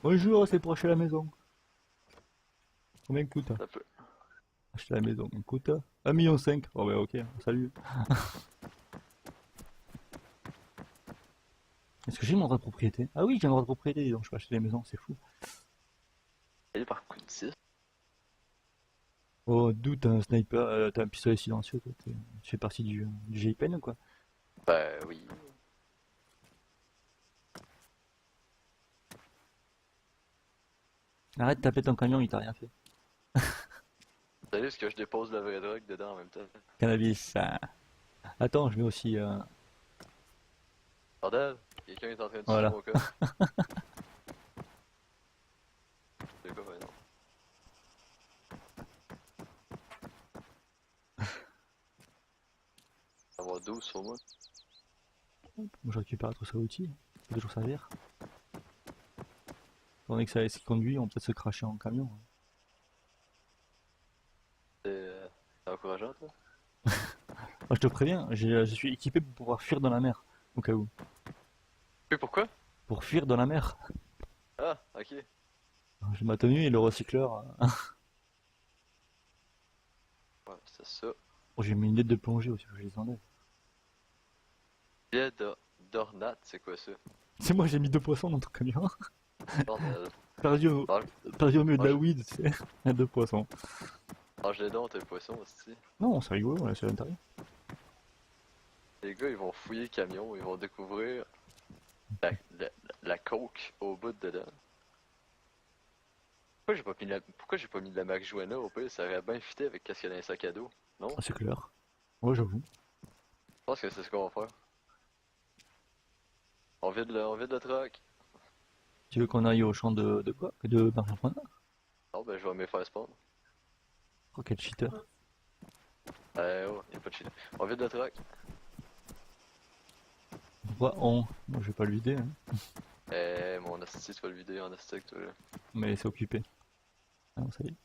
Bonjour, c'est pour acheter la maison. Combien coûte? Ça peut. Acheter la maison, il coûte 1,5 million. Oh bah ok, salut. Est-ce que j'ai mon droit de propriété? Ah oui, j'ai un droit de propriété, donc je peux acheter les maisons, c'est fou. Payé par coup de 10. Oh, d'où t'as un sniper, t'as un pistolet silencieux, toi, tu fais partie du GIPN ou quoi? Ben oui. Arrête de taper ton camion, il t'a rien fait. Salut, est-ce que je dépose la vraie drogue dedans en même temps? Cannabis, ah. Attends, je mets aussi... Bordel, quelqu'un est en train de tuer Voilà. mon code. C'est quoi, ben non? Avoir 12 sur moi. Moi je récupère tout ça outil, ça peut toujours servir. Étant donné que c'est ce qui conduit, on peut se cracher en camion. C'est encourageant, toi? Moi je te préviens, je suis équipé pour pouvoir fuir dans la mer, au cas où. Oui, pourquoi? Pour fuir dans la mer. Ah, ok. J'ai ma tenue et le recycleur. Ouais, c'est ça. Oh, j'ai mis une lettre de plongée aussi, faut que je les enlève. Billet d'ornate, c'est quoi ça? C'est moi, j'ai mis 2 poissons dans ton camion. Bordel. Perdu au, Mange, perdu au milieu de la mange, weed, tu sais. 2 poissons. mange les dents, tes poissons aussi. Non, c'est rigolo, on est à l'intérieur. Les gars, ils vont fouiller le camion, ils vont découvrir la coke au bout de dedans. Pourquoi j'ai pas mis de la marijuana au pire? Ça aurait bien fité avec qu'est-ce qu'il y a dans les sacs à dos. Non? Ah, c'est clair. Ouais, j'avoue. Je pense que c'est ce qu'on va faire. On vide le truck. Tu veux qu'on aille au champ de quoi? De marijuana? Non, ben je vais me faire spawn. Oh, quel cheater. Oh, y'a pas de shit. On vide le truck. Pourquoi on? Moi, je vais pas le vider, hein. Mon asti, tu vas le vider en asti avec toi là. Mais c'est occupé. Ah, non, ça y est.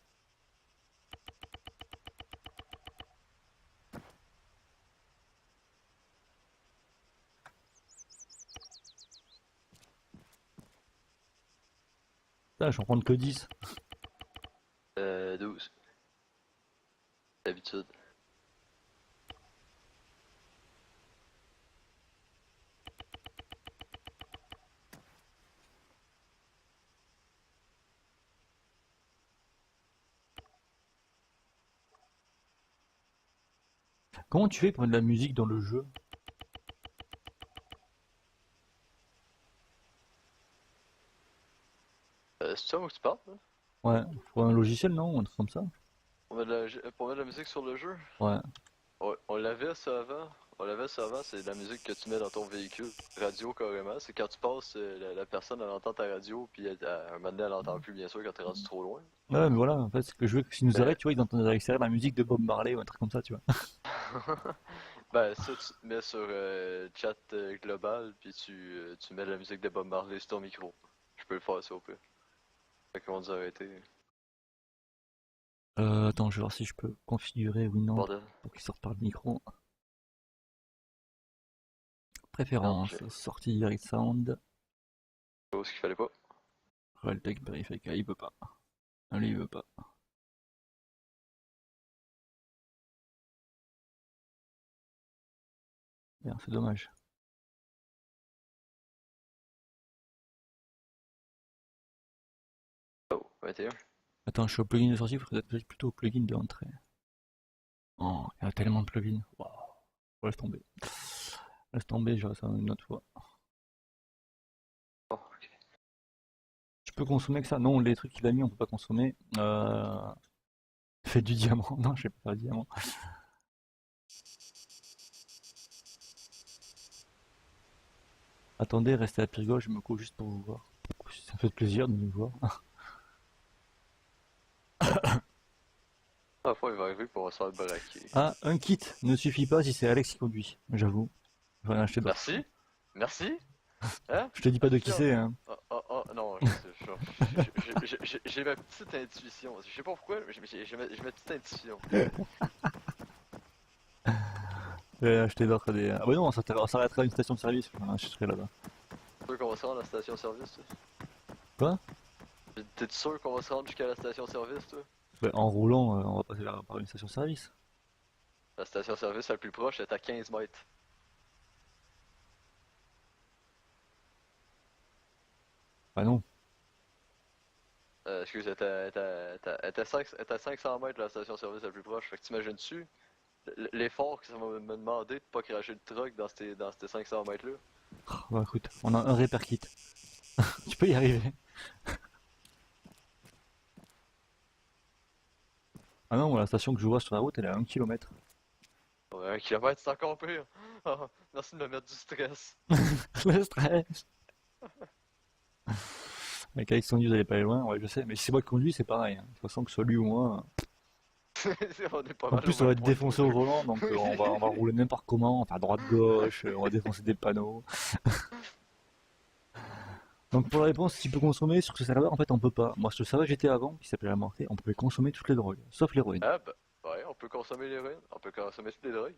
Putain, je vais en prendre que 10. 12. D'habitude. Comment tu fais pour mettre de la musique dans le jeu? C'est ça où tu parles, là? Ouais, faut un logiciel, non? Un truc comme ça? Pour mettre de la musique sur le jeu? Ouais. On l'avait ça avant. On l'avait ça avant, c'est de la musique que tu mets dans ton véhicule. Radio carrément. C'est quand tu passes, la personne elle entend ta radio, puis un moment donné elle entend plus bien sûr quand t'es rendu trop loin. Ouais, mais voilà, en fait, ce que je veux, que s'ils nous Mais arrêtent, tu vois, ils entendent à l'extérieur la musique de Bob Marley ou un truc comme ça, tu vois. ben ça tu te mets sur chat global, puis tu mets la musique de Bob Marley sur ton micro. Je peux le faire ça au pire. Fait qu'ils vont nous arrêter. Attends, je vais voir si je peux configurer Winamp Bordel. pour qu'il sorte par le micro. Non, Préférence, sortie direct sound, pas ce qu'il fallait pas. Realtek périphérique, ah, il veut pas. Allez, il veut pas. Merde, c'est dommage. Oh, 21. Attends, je suis au plugin de sortie, il faudrait être plutôt au plugin de entrée. Oh, il y a tellement de plugins. Waouh. Laisse tomber. Laisse tomber, je ça une autre fois. Oh, ok. Je peux consommer que ça? Non, les trucs qu'il a mis, on peut pas consommer. Fait du diamant. Non, je sais pas faire du diamant. Attendez, restez à la pire gauche, je me couche juste pour vous voir. Ça fait plaisir de nous voir. La fois il va arriver pour on va se faire braquer. Ah, un kit ne suffit pas si c'est Alex qui conduit, j'avoue. Je vais en acheter d'autres. Merci? Merci? Hein? Je te dis pas de qui c'est, hein. Oh, non, je sais, j'ai ma petite intuition. Je sais pas pourquoi, mais j'ai ma petite intuition. Je vais acheter d'autres des. Ah bah non, on s'arrêtera à une station de service, je achèterai là-bas. Tu veux qu'on va se rendre à la station-service? Quoi? T'es sûr qu'on va se rendre jusqu'à la station-service, toi? Ben, en roulant, on va passer par une station-service. La station-service la plus proche est à 15 mètres. Bah non. Excuse, elle est à 500 mètres la station-service la plus proche. Fait que t'imagines-tu l'effort que ça va me demander de pas cracher le truck dans ces 500 mètres-là? Bon, écoute, on a un repair kit. Tu peux y arriver. Ah non, moi, la station que je vois sur la route, elle est à 1 km. Ouais, 1 kilomètre, c'est encore pire. Ah, merci de me mettre du stress. Le stress. Avec Alex Sandy, vous allez pas aller loin, ouais, je sais. Mais si c'est moi qui conduis, c'est pareil, hein. De toute façon, que ce soit lui ou moi. On est pas En mal au plus, on va même être point tous défoncé les au deux. volant, donc on va rouler n'importe comment, enfin droite-gauche, on va défoncer des panneaux. Donc pour la réponse, si tu peux consommer sur ce serveur, en fait on peut pas. Moi sur le serveur que j'étais avant, qui s'appelait la Morté, on pouvait consommer toutes les drogues, sauf l'héroïne. Ah bah, ouais, on peut consommer l'héroïne, on peut consommer toutes les drogues.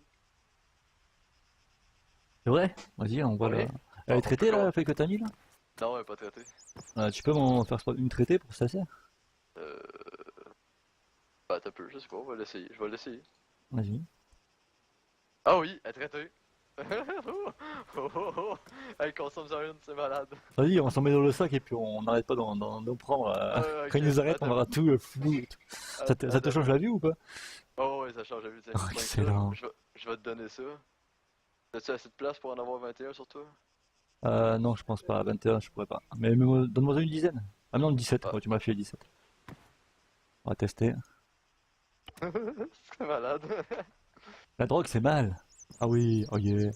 C'est vrai? Vas-y, on voit là. Ouais. Elle est On peut traitée là, con... la feuille que t'as mis là? Non, elle est pas traitée. Tu peux m'en faire une traitée pour ça sert? Euh... Bah, t'as peu, je sais pas, on va l'essayer, je vais l'essayer. Vas-y. Ah oui, elle est traitée. Oh, oh, oh, oh. Elle consomme une, c'est malade. Vas-y, on s'en met dans le sac et puis on n'arrête pas d'en prendre. Quand Ok, ils nous arrêtent, on attends, verra tout flou et tout. Ça te attends. change la vue ou pas? Oh ouais, ça change la vue, tiens. Oh, Tiens que ça, excellent. je vais te donner ça. As-tu assez de place pour en avoir 21 sur toi? Non, je pense pas. À 21, je pourrais pas. Mais donne-moi une dizaine. Ah non, 17. Ah, Ouais, tu m'as fait 17. On va tester. c'est malade. La drogue, c'est mal. Ah oui, oh yeah.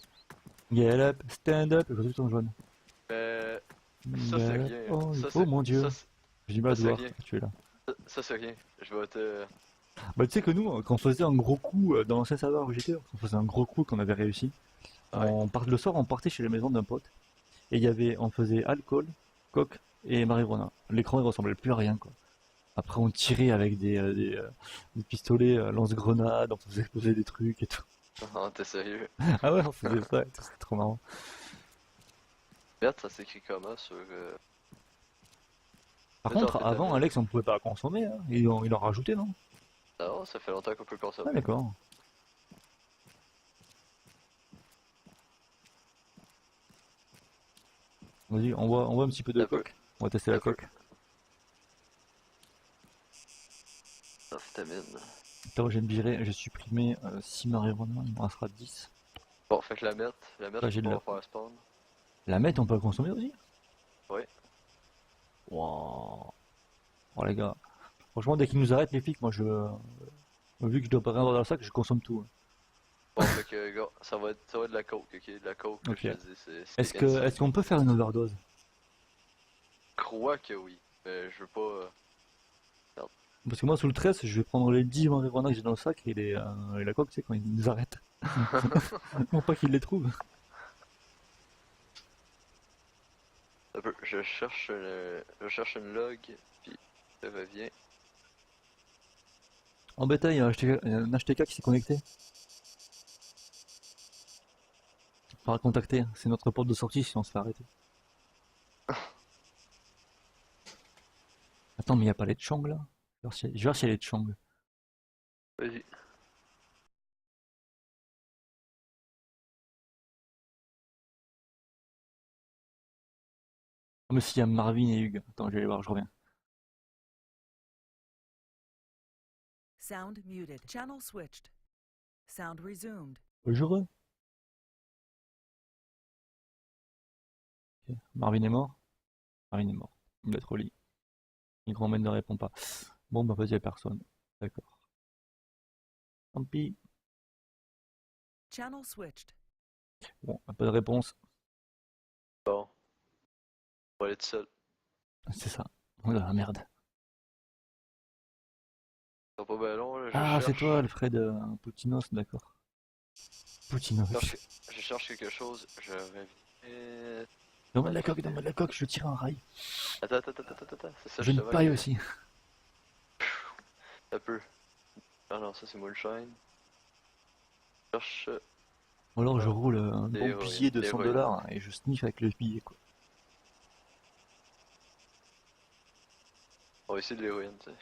Get up, stand up. Je vois tout en jaune. Euh, ça c'est Get up, rien. oh, Ça oh c'est, mon dieu. J'ai du mal à ça te c'est voir. rien. Tu es là. Ça c'est rien. Je vais te... Bah, tu sais que nous, quand on faisait un gros coup dans l'ancien serveur où j'étais, quand on faisait un gros coup qu'on avait réussi, Ouais. le soir, on partait chez la maison d'un pote. Et on faisait alcool, coke et marijuana. L'écran, il ressemblait plus à rien, quoi. Après, on tirait avec des pistolets lance-grenades, on faisait exploser des trucs et tout. Oh, t'es sérieux? Ah ouais, on faisait ça et tout, c'était trop marrant. Merde, ça s'écrit comment sur... Par Mets-toi contre, avant, amphétamine. Alex, on pouvait pas consommer, hein. Ils en rajouté, non? Non, ça fait longtemps qu'on peut Ah, consommer. d'accord. Vas-y, on voit un petit peu de Un peu, coke. On va tester la un peu. coke. Amphétamine. Attends, j'ai supprimé 6 marijuana, il me restera 10. Bon, fait que Là, je j'ai peux de pas la... en faire spawn. La meth, on peut la consommer aussi? Oui. Wow. Oh les gars, franchement, dès qu'ils nous arrêtent, les flics, vu que je dois pas rien avoir dans le sac, je consomme tout. Bon, fait que, gars, ça va être de la coke, ok? De la coke, là, Ok. je te dis, c'est insane. Est-ce qu'on peut faire une overdose? Je crois que oui. Mais je veux pas... Merde. Parce que moi, sous le 13, je vais prendre les 10 marijuana que j'ai dans le sac et la coke, tu sais, quand ils nous arrêtent. Non pas qu'ils les trouvent. Un peu, je cherche une log, puis ça revient. En bétail, il y a un HTK qui s'est connecté. On va contacter, c'est notre porte de sortie si on se fait arrêter. Attends, mais il n'y a pas les Chang là? Je vais voir s'il y a les Chang. Vas-y. Ah, mais s'il y a Marvin et Hugues. Attends, je vais aller voir, je reviens. Sound muted. Channel switched. Sound resumed. Bonjour. Ok, Marvin est mort? Marvin est mort. Il doit être au lit. Le grand ne répond pas. Bon, bah vas-y, y a personne. D'accord. Tant pis. Channel switched. Bon, pas de réponse. Bon, on va aller tout seul. C'est ça. Oh la merde. C'est pas bien long, là, Ah, c'est toi, Alfred Poutinos, d'accord. Poutinos. je cherche quelque chose, je reviens. Donne-moi de la coque, je tire un rail. Attends, c'est ça J'ai une justement paille que... aussi. Un peu. Ah non, ça c'est Moonshine. Je cherche... Ou alors je Ah, roule un des bon héroïnes, billet de des 100 héroïnes. dollars et je sniffe avec le billet, quoi. On va essayer de l'héroïne, tu sais.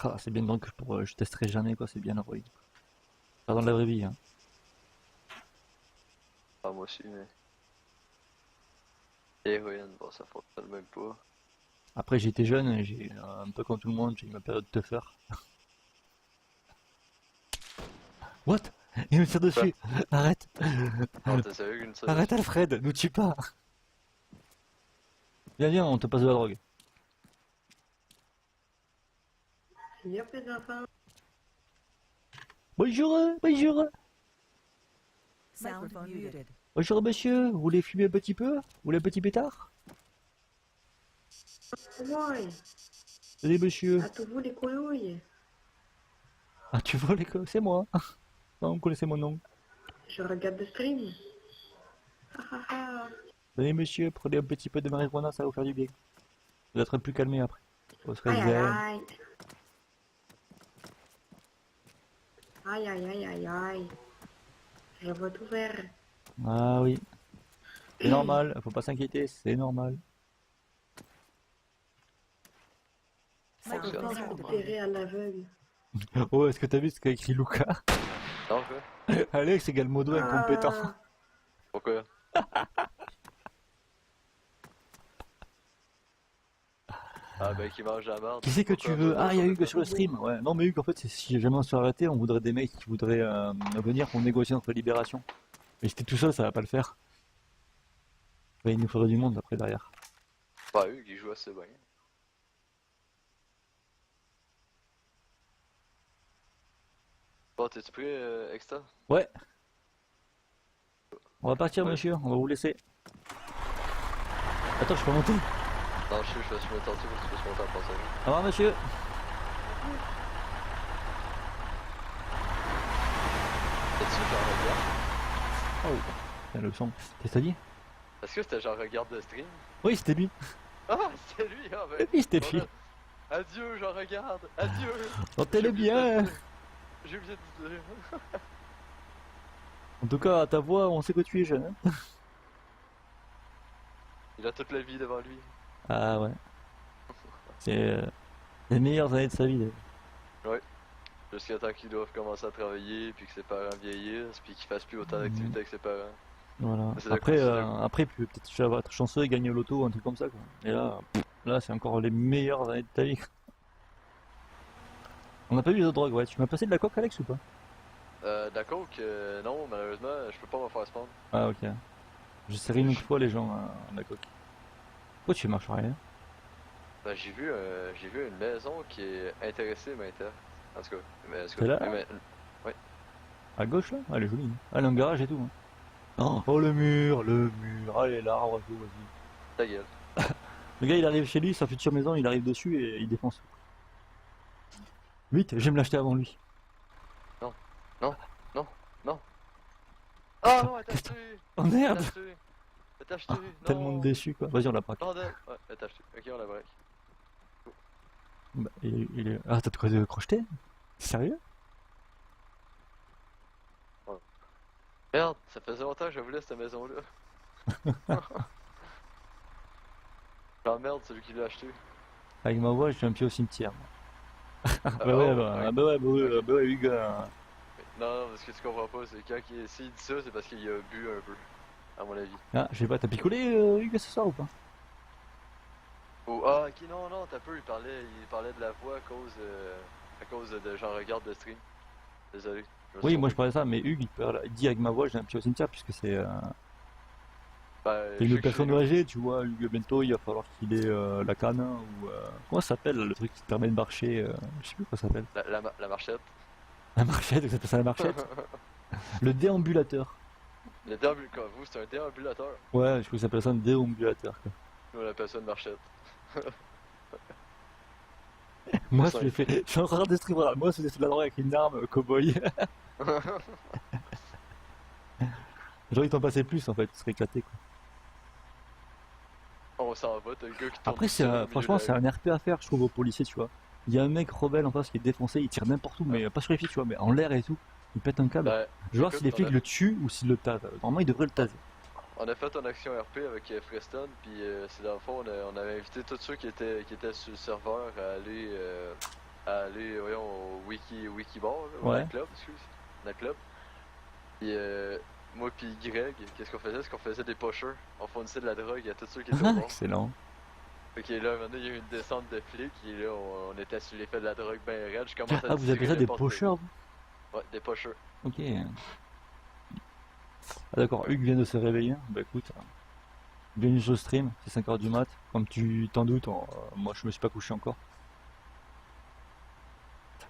Ah, c'est bien donc je testerai jamais quoi, c'est bien la drogue. Pas dans la vraie vie, hein. Ah, moi aussi, mais. L'héroïne, bon, ça fonctionne même pas. Après j'étais jeune, j'ai un peu comme tout le monde, j'ai eu ma période de tougher. What? Il me tire dessus! Arrête! Non, t'es sérieux qu'une seule? Arrête Alfred, nous tue pas! Viens, viens, on te passe de la drogue. Yep, les enfants. Bonjour, bonjour! Sound muted. Bonjour monsieur, vous voulez fumer un petit peu? Vous voulez un petit pétard? Ouais, Allez monsieur. à tous vous les couilles. Ah tu vois les c'est moi. Non, vous connaissez mon nom. Je regarde le stream. Ha ha ha. Allez monsieur, prenez un petit peu de marijuana, ça va vous faire du bien. Vous êtes plus calmé après. Vous serez Aïe aïe zen. aïe. Aïe aïe aïe aïe aïe. Je vois tout vert. Ah oui. C'est normal, faut pas s'inquiéter, c'est normal. Je Sound pense muted. que t'es à l'aveugle. Oh, est-ce que t'as vu ce qu'a écrit Luca? Non, quoi? Alex égale modo incompétent. Ah, Pourquoi? Ah, ben, qui mange la merde. Qui c'est que tu veux? Ah, il y a Hugues sur le stream. Ouais. Non, mais Hugues, en fait, si jamais on se fait arrêter, on voudrait des mecs qui voudraient venir pour négocier notre libération. Mais si t'es tout seul, ça va pas le faire. Ouais, il nous faudrait du monde après derrière. Pas eux qui jouent assez bien. Bon, t'es-tu prêt, Exta? Ouais. On va partir, Ouais. monsieur. On va vous laisser. Attends, je peux monter. Non, je sais, je vais me tenter parce que tu peux se monter en passage. Au revoir, monsieur. T'as-tu genre regarde? Oh, tiens, le son. Qu'est-ce que t'as dit? Est-ce que c'était genre regarde le stream? Oui, c'était lui. Ah, c'est lui, ah ben. Oui, c'était bon, lui. là. Adieu, j'en regarde. Adieu. Sentez-le bien. J'ai oublié de dire. En tout cas, à ta voix, on sait que tu es jeune. Hein. Il a toute la vie devant lui. Ah ouais. C'est les meilleures années de sa vie. Jusqu'à temps qu'il doive commencer à travailler, puis que ses parents vieillissent, puis qu'il fasse plus autant d'activités avec ses parents. Voilà. C'est Après, d'accord, après, peut-être tu vas être chanceux et gagner au loto ou un truc comme ça, quoi. Et là, c'est encore les meilleures années de ta vie. On n'a pas eu de drogue, ouais. Tu m'as passé de la coke, Alex, ou pas? De la coke, non, malheureusement, je peux pas me faire spawn. Ah, ok. Je sais une autre fois les gens de la coke. Pourquoi tu marches rien? Ben, j'ai vu une maison qui est intéressée maintenant. En tout cas, mais est-ce que C'est là? À gauche, là? Ah, elle est jolie. Hein. Ah, elle a un garage et tout. Hein. Oh, le mur. Allez, l'arbre et tout, vas-y. ta gueule. Le gars, il arrive chez lui, sa future maison, il arrive dessus et il défonce. Vite, j'aime l'acheter avant lui. Ah non, elle t'a acheté! Oh Elle merde! t'a acheté! Elle t'a acheté! Non! Tellement déçu, quoi. Vas-y, on la braque. Bordel! Ouais, elle t'a acheté. Ok, on la braque. Bah, Ah, t'as de quoi de crocheter? Sérieux? Merde, ça faisait longtemps que je voulais cette maison-là. Genre merde, c'est lui qui l'a acheté. Avec ma voix, je suis un pied au cimetière. Ah Bah ouais, oh, bah ouais, Hugues. Non, parce que tu comprends pas, c'est quand s'il dit ça, c'est parce qu'il a bu un peu, à mon avis. Ah, je sais pas, t'as picolé Hugues ce soir ou pas? Oh, ah, ok, non, t'as peu, il parlait de la voix à cause de genre regarde le stream. Désolé. Oui, moi je parlais de ça, mais Hugues, il dit avec ma voix, j'ai un pied au cimetière, puisque c'est Ben, une je sais que personne c'est- âgée, tu vois. Hugues, bientôt, il va falloir qu'il ait la canne, ou. Comment ça s'appelle, le truc qui te permet de marcher? Je sais plus comment ça s'appelle. La marchette. La marchette, vous appelez ça la marchette? Le déambulateur. Le déambulateur, vous, c'est un déambulateur. Ouais, je crois que ça s'appelle ça un déambulateur, quoi. Nous, on appelle ça une marchette. Moi, Ça, je l'ai fait. Je suis en train de streamer là. Moi, c'était de la drogue avec une arme, cowboy. Genre, ils t'en passaient plus en fait, ils seraient éclatés quoi. On s'en va, t'as le gars qui tombe Après, tout seul au milieu franchement, de la c'est un RP à faire, je trouve, aux policiers, tu vois. Il y a un mec rebelle en face qui est défoncé, il tire n'importe où, mais pas sur les flics, tu vois, mais en l'air et tout. Il pète un câble. Ben, Je vais voir écoute, si les on flics a- le tuent ou s'ils le tasent. Normalement, ils devraient le taser. On a fait une action RP avec Freston, puis c'est dans le fond, on avait invité tous ceux qui étaient sur le serveur à aller voyons, au Wikibar, là, au Ouais. nightclub, excuse, nightclub. Puis moi puis Greg, qu'est-ce qu'on faisait? C'est qu'on faisait des pushers. On fournissait de la drogue à tous ceux qui étaient au bar. Excellent. Fait que là, un moment donné, il y a eu une descente de flics, et là, on était sur l'effet de la drogue ben raide. Je commence à Ah, vous appelez ça tirer des n'importe pochers, vous? quoi. Ouais, des pushers. Ok. Ah d'accord, Hugues vient de se réveiller. Bah écoute, bienvenue sur le stream, c'est 5h du mat. Comme tu t'en doutes, moi je me suis pas couché encore.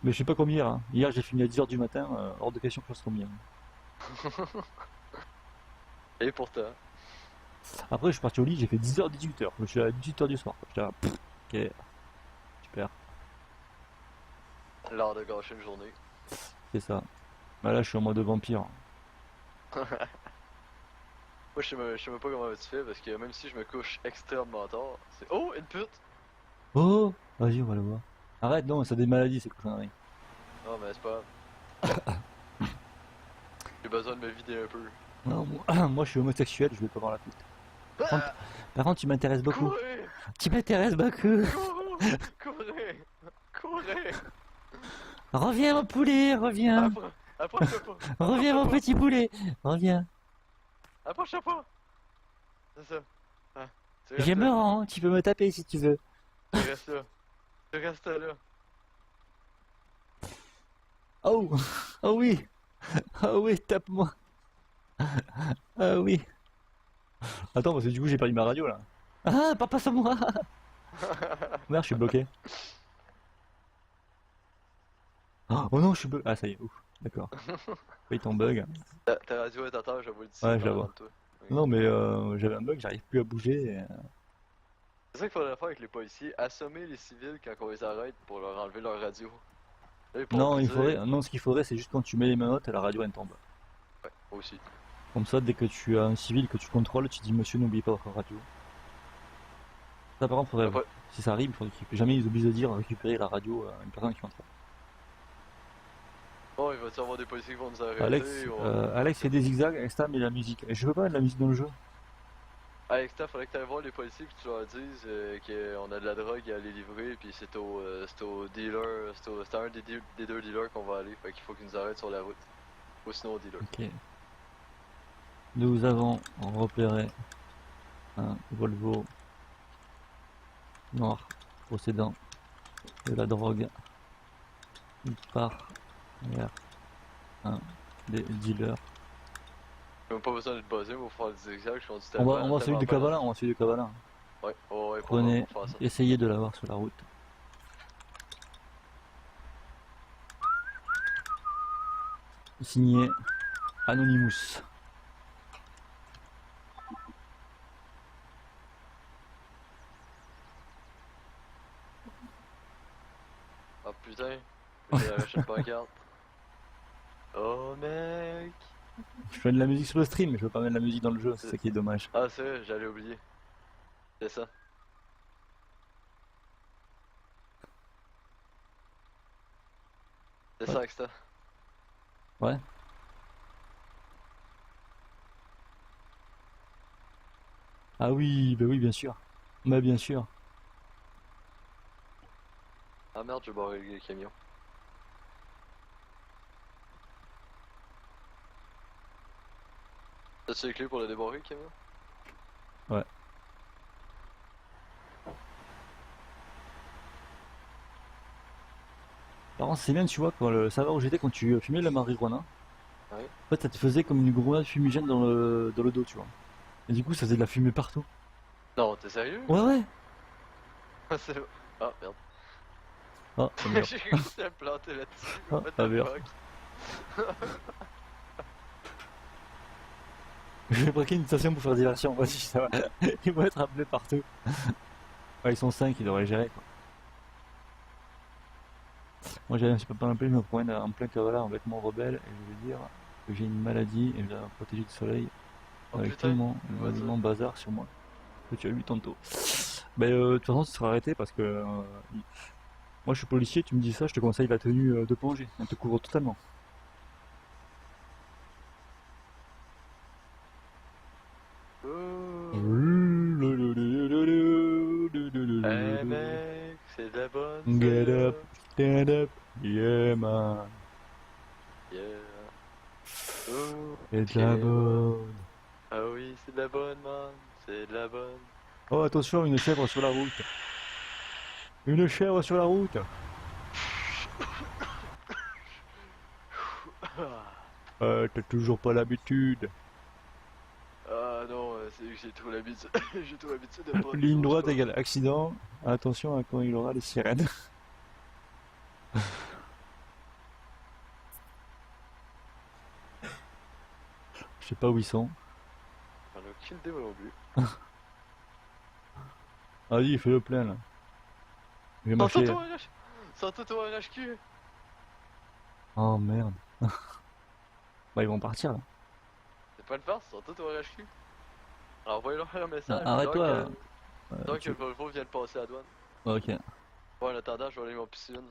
Mais je sais pas comme hier. Hein. Hier j'ai fini à 10h du matin, hors de question que je fasse comme hier. Et pourtant, Après je suis parti au lit, j'ai fait 10h, 18h. Je suis à 18h du soir. J'étais là, ok, super, l'art de gâcher une journée. c'est ça. Bah là je suis en mode vampire. Moi, je sais même pas comment tu fais, parce que même si je me couche extrêmement tard, c'est... Oh, une pute! Oh, vas-y on va le voir. Arrête, non, ça a des maladies ces conneries. Non, mais c'est pas grave. J'ai besoin de me vider un peu. Non, moi je suis homosexuel, je vais pas voir la pute. Par contre tu m'intéresses beaucoup. Courez! Tu m'intéresses beaucoup. Courez! Courez! Courez! Reviens mon poulet, reviens. Approche-toi pas! Reviens mon petit poulet, reviens. Approche-toi pas! C'est ça. Ah, tu restes Je me là. rends, tu peux me taper si tu veux. Tu restes là. Tu restes là. Oh, oh oui, oh oui, tape-moi. Ah oui. Attends, parce que du coup j'ai perdu ma radio là. Ah, pas sur moi. Merde, je suis bloqué. Oh non, je suis bloqué. Ah ça y est, ouf, d'accord. Oui, ton bug. Ta radio est à terre, je vous le dis. Ouais, je la en vois. avant de toi. Oui. Non mais j'avais un bug, j'arrive plus à bouger. C'est ça qu'il faudrait faire avec les policiers, assommer les civils quand on les arrête pour leur enlever leur radio. Là, ils pourront Non, plus il dire- faudrait, non, ce qu'il faudrait c'est juste quand tu mets les menottes, la radio elle tombe. Ouais, aussi. Comme ça, dès que tu as un civil que tu contrôles, tu dis monsieur n'oubliez pas votre radio. Ça par contre, faudrait, Après- si ça arrive, il faudrait que jamais ils oublient de dire récupérer la radio à une personne qui contrôle. Bon, il va y avoir des policiers qui vont nous arrêter. Alex fait des zigzags, Exta met la musique. Et je veux pas mettre la musique dans le jeu. Alex, il faudrait que tu ailles voir les policiers puis tu leur dises qu'on a de la drogue à les livrer, puis c'est au dealer, c'est à un des deux dealers qu'on va aller, fait qu'il faut qu'ils nous arrêtent sur la route. Ou sinon au dealer. Ok. Nous avons repéré un Volvo noir possédant de la drogue. Il part vers un des dealers. J'ai même pas besoin de te buzzer pour faire des zigzags, je suis On va celui de Cavalin, on va celui de Cavalin. Ouais, ouais, Prenez, pour faire ça. essayez de l'avoir sur la route. Signé Anonymous. Ah putain, j'ai arraché une pancarte. Oh mec! Je fais de la musique sur le stream, mais je veux pas mettre de la musique dans le jeu, c'est ça qui est dommage. Ah c'est vrai, j'allais oublier. C'est ça. C'est ça, Exta. Ouais. Ah oui, bah oui, bien sûr. Bah bien sûr. Ah merde, j'ai barré le camion. T'as-tu les clés pour le débarrer, le camion? Ouais. Par contre, c'est bien, tu vois, quand le serveur où j'étais, quand tu fumais la marijuana, Ouais. en fait, ça te faisait comme une grenade fumigène dans le dos, tu vois. Et du coup, ça faisait de la fumée partout. Non, t'es sérieux? Ouais, ouais. C'est... Ah merde. Ah, oh, merde. J'ai réussi à me planter là-dessus. Ah, What the ah, merde. fuck? J'ai pris une station pour faire diversion. Vas-y, ça va. Ils vont être appelés partout. Ouais, ils sont 5, ils devraient gérer, quoi. Moi, j'ai un petit peu pas appelé, je me promène en plein cavalier en vêtements rebelles, et je vais dire que j'ai une maladie et je dois me protéger du soleil Oh avec tout putain. mon bazar sur moi. Que tu as vu tantôt. Mais de toute façon, tu seras arrêté parce que moi, je suis policier, tu me dis ça, je te conseille la tenue de plongée. Elle te couvre totalement. Hey mec, c'est de la bonne. Get ça. up, stand up, yeah man. Yeah. Oh, C'est de la ok. bonne. Ah oui, c'est de la bonne, man. C'est de la bonne. Oh attention, une chèvre sur la route. Une chèvre sur la route. T'as toujours pas l'habitude. Ah non, c'est que j'ai trop l'habitude. J'ai trop l'habitude de pas. Ligne droite égale accident. Attention à quand il aura les sirènes. Je sais pas où ils sont. J'en ai aucune idée moi non plus. Vas-y, fais le plein là. Je vais marcher. Sans tout au RHQ. Oh merde. Bah ils vont partir là. C'est pas une farce, sans tout au RHQ. Alors envoyez-leur un message. Arrête-toi. Donc que le Volvo vient de passer à la douane. Ok. Bon, en attendant, je vais aller à mon piscine.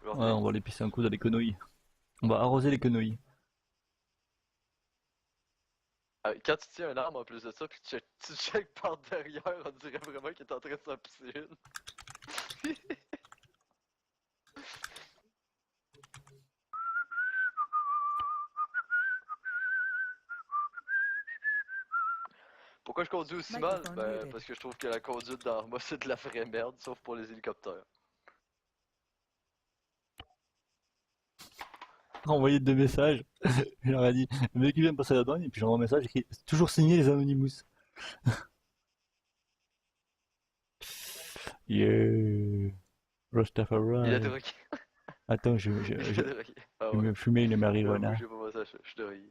Je vais Ouais, revenir. on va les pisser un coup dans les quenouilles. On va arroser les quenouilles. Quand tu tiens un arme en plus de ça, puis tu check par derrière, on dirait vraiment qu'il est en train de s'en pisser une. Pourquoi je conduis aussi mal? Microphone Ben, muted. parce que je trouve que la conduite dans moi c'est de la vraie merde, sauf pour les hélicoptères. Envoyé deux messages. Je leur ai dit, le mec qui vient de passer la douane, et puis j'envoie un message écrit, toujours signé les Anonymous. Yeah. Il a Rastafari. drogué. Attends, Il a drogué. Ah je ouais. me fumais une marijuana. J'ai pas pensé à ça, je suis drogué.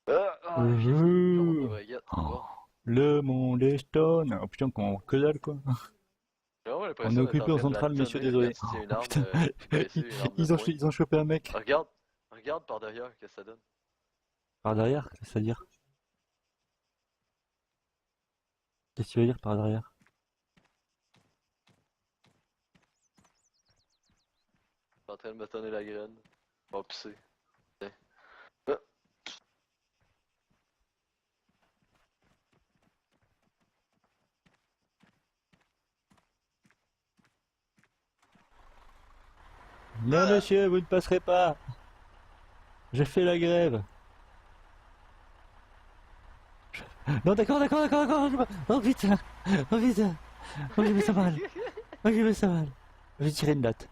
Ah, j'ai Mmh. ma baguette. Bon. Le monde est stone. Oh putain, que dalle quoi. J'ai vraiment On est l'impression d'être occupé en train de la centrale, messieurs, tonner désolé. quand tu tiens une Oh, arme, putain. baisser une arme de Ils poing. ils ont chopé un mec. Regarde par derrière, qu'est-ce que ça donne. Par derrière, c'est-à-dire? Qu'est-ce que tu veux dire par derrière? Je suis en train de me tonner la graine. On va pisser. Tiens. Ah. Non, monsieur, vous ne passerez pas. J'ai fait la grève. Non, d'accord. Oh putain. Oh putain. Oh, j'ai fait ça mal. Oh, j'ai fait ça mal. J'ai tiré une latte.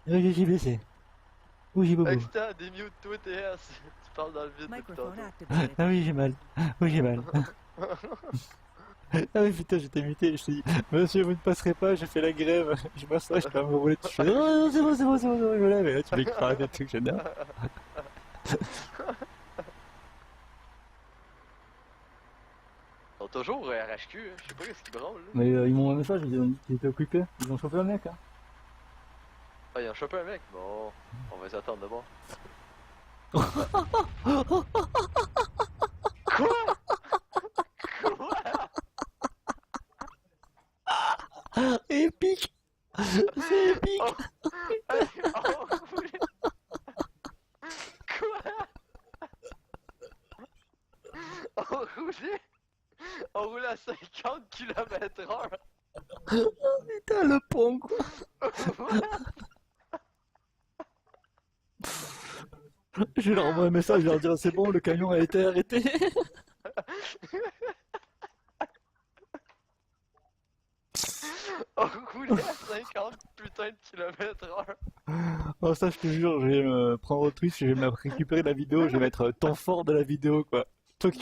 Oh, j'ai blessé. Oh, j'ai bobo. Extant, démute toi TS. Tu parles dans le vide depuis Microphone tantôt. activated. Ah oui, j'ai mal. Oui, j'ai mal. Ah oui, putain, j'étais muté. Je te dis, monsieur, vous ne passerez pas, j'ai fait la grève. Je m'assois, je peux me rouler dessus. Je fais, oh, c'est bon, je me lève. Et là, tu m'écrases et tout, j'adore. Ils sont toujours au RHQ, hein. Je sais pas qu'est-ce qu'ils branlent là. Mais ils m'ont un message, ils ont dit qu'ils étaient occupés. Ils ont chauffé un mec, hein. Ah, ils ont chopé un mec. Bon, on va les attendre d'abord. Quoi? Quoi? Épique. C'est épique. Oh, hey, oh, oui. Quoi? On roulait à 50 km/h. Putain, le pont, quoi. Je leur envoie un message, je leur dis, c'est bon, le camion a été arrêté. On roulait à 50 putains de km/h. Oh, ça, je te jure, je vais me prendre au twist, je vais me récupérer la vidéo, je vais mettre temps fort de la vidéo, quoi. Toi qui